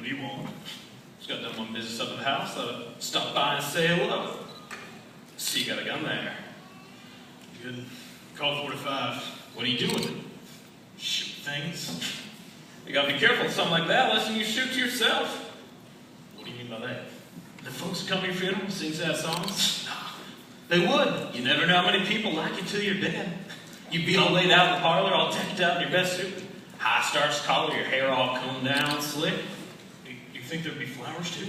do you want? Just got done my business up at the house. Stop by and say hello. See, you got a gun there. Good. Call 45. What are you doing with it? Shoot things. You gotta be careful with something like that, lest you shoot to yourself. What do you mean by that? The folks who come to your funeral and sing sad songs? They would. You never know how many people like you till you're dead. You'd be all laid out in the parlor, all decked out in your best suit. High starched collar, your hair all combed down, slick. You think there'd be flowers too?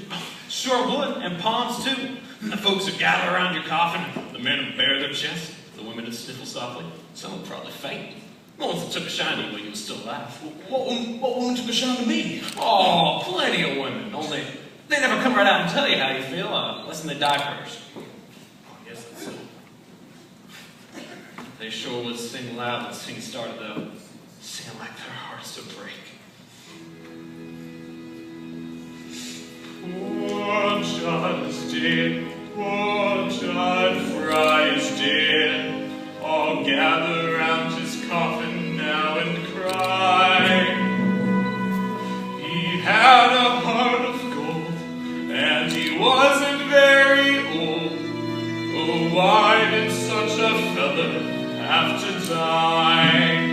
Sure would, and palms too. And the folks would gather around your coffin, and the men would bare their chests, the women would sniffle softly. Some would probably faint. The ones that took a shine to you when you were still alive. What woman took a shine to me? Oh, plenty of women. Only they never come right out and tell you how you feel, unless they die first. I guess that's so. They sure would sing loud when singing started, though. Sing like their hearts would break. Poor Jud is dead, poor Jud Fry is dead. All gather round his coffin now and cry. He had a heart of gold, and he wasn't very old. Oh, why did such a fella have to die?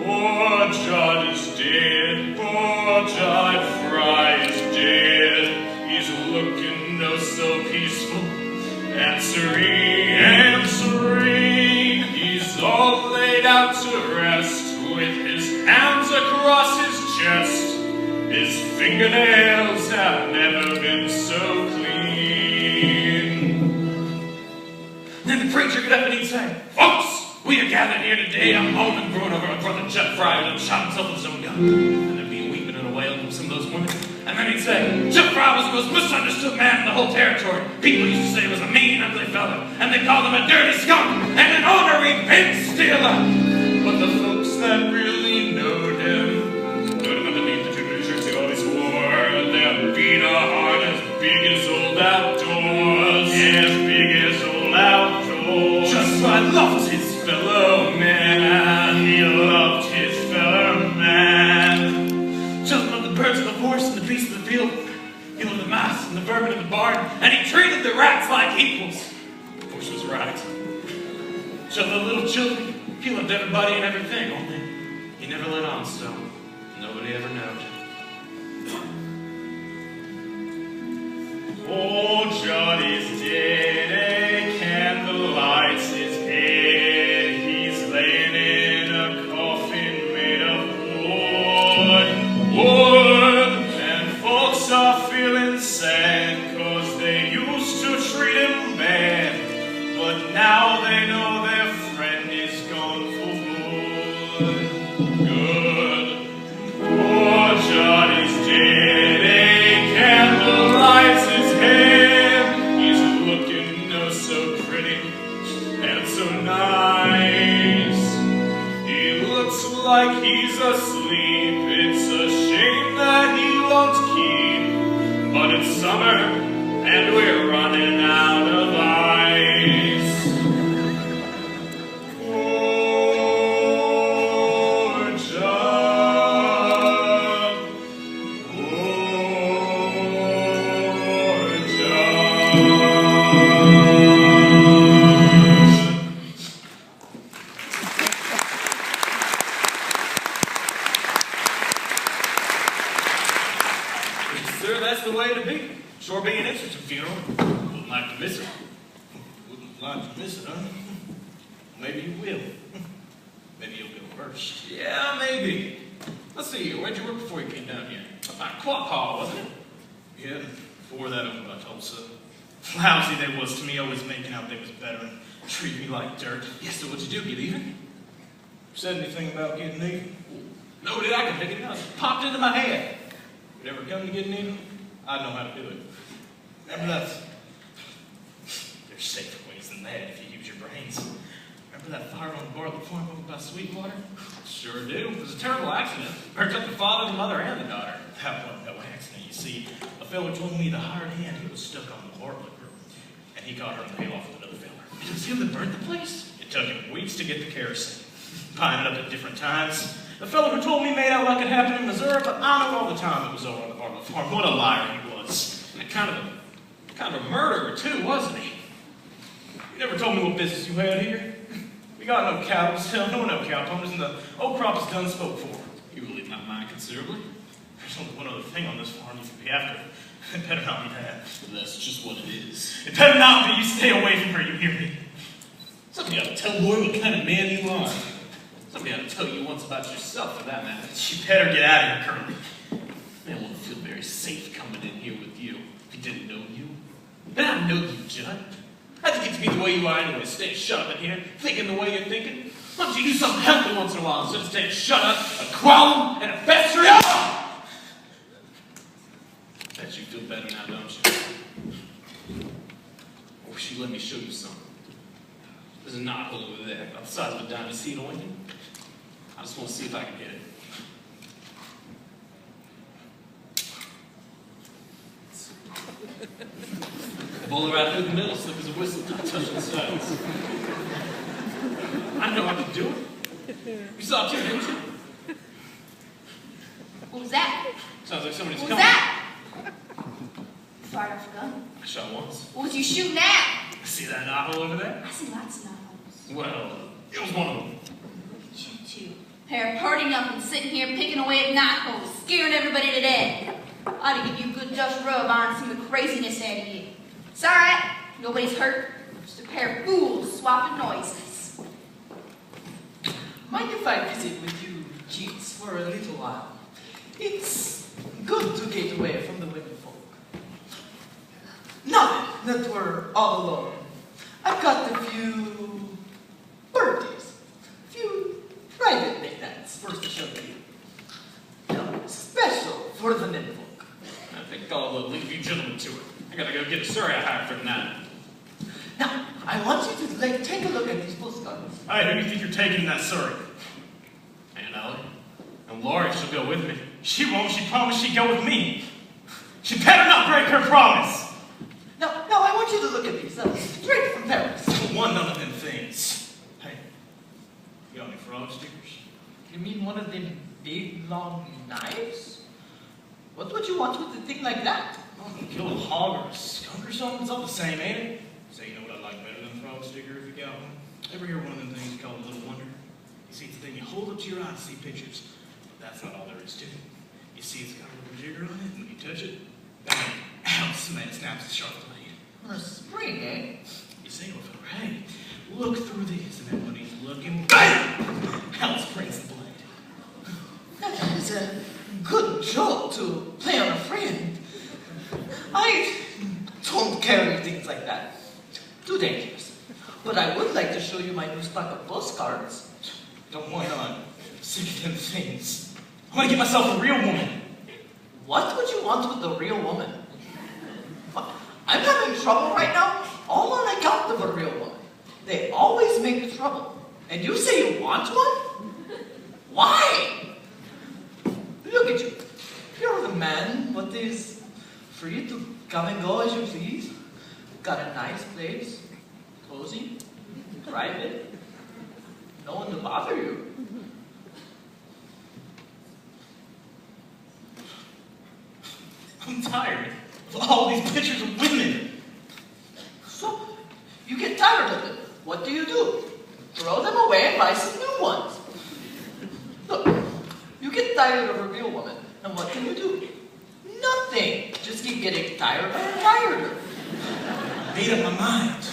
Poor Jud is dead, poor Jud Fry is dead. He's looking oh so peaceful and serene, He's all laid out to rest with his hands across his chest. His fingernails have never been so clean. Then the preacher got up and he'd say, "Folks, we are gathered here today. I'm moaning and groaning over my brother Jud Fry who done shot himself with his own gun." And there'd be a weeping and a wailing from some of those women. And then he'd say, "Jud Fry was the most misunderstood man in the whole territory. People used to say he was a mean, ugly fella, and they called him a dirty skunk and an ornery pin stealer." But the folks that really knowed him underneath the two shirts he always wore. Their beat a heart as big as old outdoors, as big as old outdoors. Jud Fry loved his fellow man. He loved his fellow man. Jud loved the birds of the forest and the beasts of the field. He loved the mice and the vermin in the barn, and he treated the rats like equals. Which was right. Jud loved little children. He loved everybody and everything, only he never let on so. Nobody ever knowed. Oh, Jud is dead, a candle lights his head. He's laying in a coffin made of wood. And folks are feeling sad, 'cause they used to treat him bad. But now they know their friend is gone for good. Poor Jud is dead, a candle lights his head. He's looking oh so pretty and so nice. He looks like he's asleep. It's a shame that he won't keep. But it's summer and we're running out of ice. Poor Jud. Poor Jud. Sir, that's the way to be. Sure be an interesting funeral. Wouldn't like to miss it. Wouldn't like to miss it, huh? Maybe you will. Maybe you'll go first. Yeah, maybe. Let's see, where'd you work before you came down here? About Clock Hall, wasn't it? Yeah, before that over by Tulsa. Lousy they was to me, always making out they was better and treat me like dirt. Yes, so what'd you do? Get even? Said anything about getting even? No, did I can pick it up. Popped into my head. If it ever come to getting even, I'd know how to do it. Remember that? There's safer ways than that if you use your brains. Remember that fire on the bar at the farm over by Sweetwater? Sure do. It was a terrible accident. Burnt up the father, the mother, and the daughter. That wasn't no accident, you see. A fella told me the hired hand, he was stuck on the hard liquor. And he got her in the hayloft with another fella. It was him that burnt the place? It took him weeks to get the kerosene. Buying it up at different times. The fellow who told me made out like it happened in Missouri, but I know all the time it was over on the farm. What a liar he was. And kind of a murderer, too, wasn't he? You never told me what business you had here. We got no cows, no cow ponies, and the old crop is done spoke for. You really not mind considerably? There's only one other thing on this farm you can be after. It better not be that. That's just what it is. It better not be. You stay away from her, you hear me? Somebody ought to tell Lori what kind of man you are. Somebody ought to tell you once about yourself, for that matter. She better get out of here, Curly. Man wouldn't feel very safe coming in here with you if he didn't know you. And I know you, Jud. I think it's be the way you are anyway. Stay shut up in here, thinking the way you're thinking. Why don't you do something healthy once in a while instead of staying shut up, a growling, and a festering? Bet you feel better now, don't you? Or should you let me show you something? There's a knothole over there, about the size of a diamond seed onion. I just want to see if I can hit it. Bowl it right through the middle, slick as a whistle, not touching the sides. I know how to do it. You saw it too, didn't you? What was that? Sounds like somebody's What coming. was that? You fired off a gun. I shot once. What was you shooting at? See that knothole over there? I see lots of novels. Well, it was one of them. You two. Pair of partying up and sitting here picking away at knotholes, scaring everybody to death. Ought to give you a good dust rub on some of the craziness out of you. It's all right. Nobody's hurt. Just a pair of fools swapping noises. Mind if I visit with you, Jeets, for a little while? It's good to get away from the women folk. Now that we're all alone, I've got a few birthdays, a few private knickknacks first to show you. Now, special for the men folk. I think I'll leave you gentlemen to it. I gotta go get a surrey I hired for tonight. Now, I want you to take a look at these postcards. Hey, who do you think you're taking in that Surrey? And Ellie. And Lori, she'll go with me. She won't. She promised she'd go with me. She better not break her promise. Now, I want you to look at these, straight from Paris. For one, none of them things. Hey, you got any frog stickers? You mean one of them big, long knives? What would you want with a thing like that? Oh, kill a hog or a skunk or something? It's all the same, ain't it? Say, you know what I like better than a frog sticker if you got one? Ever hear one of them things called a little wonder? You see, it's the thing you hold up to your eye to see pictures. But that's not all there is to it. You see, it's got a little jigger on it, and when you touch it, bang, ounce, and then it snaps a sharp blade. A spring, eh? You say, well, fella, hey, look through these, and then when he's looking, bang, out springs the blade. That is a good joke to play on a friend. I don't carry things like that. Too dangerous. But I would like to show you my new stock of postcards. Don't why not? Sick of them things. I want to get myself a real woman. What would you want with a real woman? What? I'm having trouble right now, all on account of a real woman. They always make trouble. And you say you want one? Why? Look at you. You're the man, but is free to come and go as you please. Got a nice place, cozy, private, no one to bother you. I'm tired of all these pictures of women. So, you get tired of them. What do? Throw them away and buy some new ones. Look, you get tired of a real woman, and what can you do? Nothing. Just keep getting tired and tired. Made up my mind.